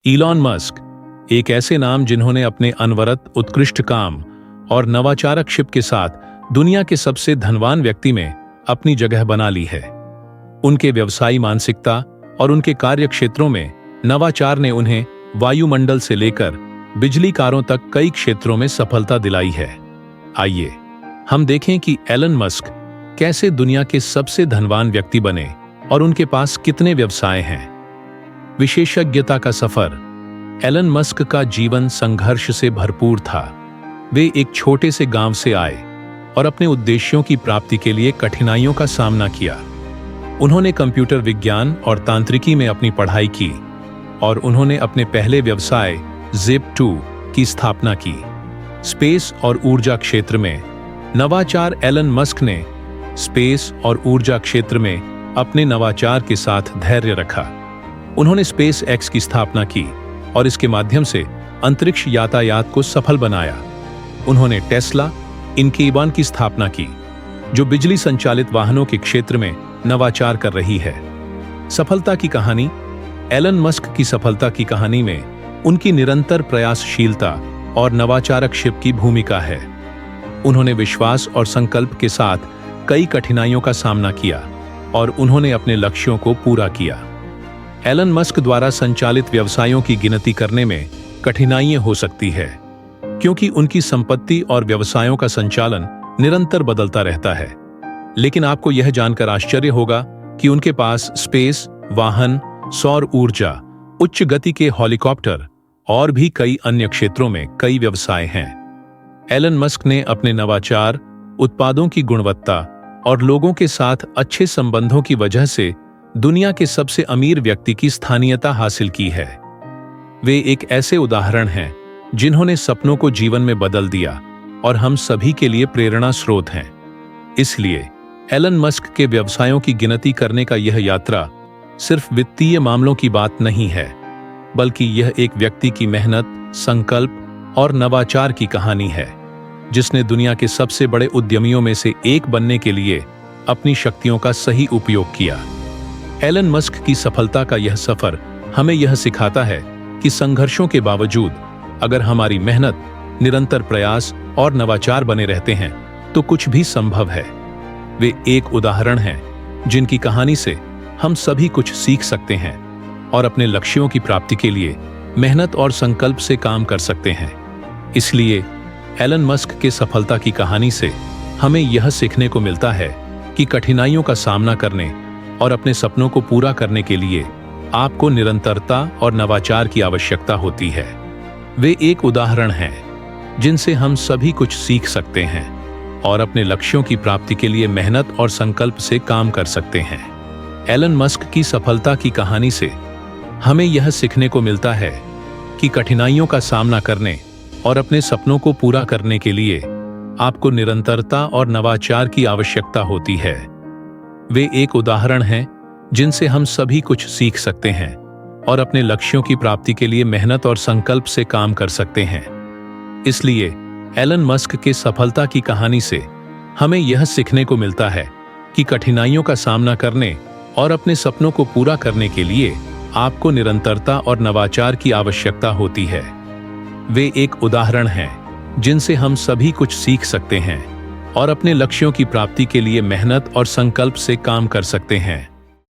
Elon Musk एक ऐसे नाम जिन्होंने अपने अनवरत उत्कृष्ट काम और नवाचारक शिप के साथ दुनिया के सबसे धनवान व्यक्ति में अपनी जगह बना ली है। उनके व्यवसायी मानसिकता और उनके कार्य क्षेत्रों में नवाचार ने उन्हें वायुमंडल से लेकर बिजली कारों तक कई क्षेत्रों में सफलता दिलाई है। आइए हम देखें कि एलन मस्क कैसे दुनिया के सबसे धनवान व्यक्ति बने और उनके पास कितने व्यवसाय हैं। विशेषज्ञता का सफर। एलन मस्क का जीवन संघर्ष से भरपूर था। वे एक छोटे से गांव से आए और अपने उद्देश्यों की प्राप्ति के लिए कठिनाइयों का सामना किया। उन्होंने कंप्यूटर विज्ञान और तांत्रिकी में अपनी पढ़ाई की और उन्होंने अपने पहले व्यवसाय Zip2 की स्थापना की। स्पेस और ऊर्जा क्षेत्र में नवाचार। एलन मस्क ने स्पेस और ऊर्जा क्षेत्र में अपने नवाचार के साथ धैर्य रखा। उन्होंने स्पेस एक्स की स्थापना की और इसके माध्यम से अंतरिक्ष यातायात को सफल बनाया। उन्होंने टेस्ला इनक्यूबन की स्थापना की, जो बिजली संचालित वाहनों के क्षेत्र में नवाचार कर रही है। सफलता की कहानी। एलन मस्क की सफलता की कहानी में उनकी निरंतर प्रयासशीलता और नवाचारक शिप की भूमिका है। उन्होंने विश्वास और संकल्प के साथ कई कठिनाइयों का सामना किया और उन्होंने अपने लक्ष्यों को पूरा किया। एलन मस्क द्वारा संचालित व्यवसायों की गिनती करने में कठिनाइयां हो सकती है, क्योंकि उनकी संपत्ति और व्यवसायों का संचालन निरंतर बदलता रहता है। लेकिन आपको यह जानकर आश्चर्य होगा कि उनके पास स्पेस, वाहन, सौर ऊर्जा, उच्च गति के हेलीकॉप्टर और भी कई अन्य क्षेत्रों में कई व्यवसाय हैं। एलन मस्क ने अपने नवाचार, उत्पादों की गुणवत्ता और लोगों के साथ अच्छे संबंधों की वजह से दुनिया के सबसे अमीर व्यक्ति की स्थानीयता हासिल की है। वे एक ऐसे उदाहरण हैं जिन्होंने सपनों को जीवन में बदल दिया और हम सभी के लिए प्रेरणा स्रोत हैं। इसलिए एलन मस्क के व्यवसायों की गिनती करने का यह यात्रा सिर्फ वित्तीय मामलों की बात नहीं है, बल्कि यह एक व्यक्ति की मेहनत, संकल्प और नवाचार की कहानी है, जिसने दुनिया के सबसे बड़े उद्यमियों में से एक बनने के लिए अपनी शक्तियों का सही उपयोग किया। एलन मस्क की सफलता का यह सफर हमें यह सिखाता है कि संघर्षों के बावजूद अगर हमारी मेहनत, निरंतर प्रयास और नवाचार बने रहते हैं तो कुछ भी संभव है। वे एक उदाहरण हैं जिनकी कहानी से हम सभी कुछ सीख सकते हैं और अपने लक्ष्यों की प्राप्ति के लिए मेहनत और संकल्प से काम कर सकते हैं। इसलिए एलन मस्क के सफलता की कहानी से हमें यह सीखने को मिलता है कि कठिनाइयों का सामना करने और अपने सपनों को पूरा करने के लिए आपको निरंतरता और नवाचार की आवश्यकता होती है। वे एक उदाहरण हैं जिनसे हम सभी कुछ सीख सकते हैं और अपने लक्ष्यों की प्राप्ति के लिए मेहनत और संकल्प से काम कर सकते हैं। एलन मस्क की सफलता की कहानी से हमें यह सीखने को मिलता है कि कठिनाइयों का सामना करने और अपने सपनों को पूरा करने के लिए आपको निरंतरता और नवाचार की आवश्यकता होती है। वे एक उदाहरण हैं जिनसे हम सभी कुछ सीख सकते हैं और अपने लक्ष्यों की प्राप्ति के लिए मेहनत और संकल्प से काम कर सकते हैं। इसलिए एलन मस्क के सफलता की कहानी से हमें यह सीखने को मिलता है कि कठिनाइयों का सामना करने और अपने सपनों को पूरा करने के लिए आपको निरंतरता और नवाचार की आवश्यकता होती है। वे एक उदाहरण हैं जिनसे हम सभी कुछ सीख सकते हैं और अपने लक्ष्यों की प्राप्ति के लिए मेहनत और संकल्प से काम कर सकते हैं।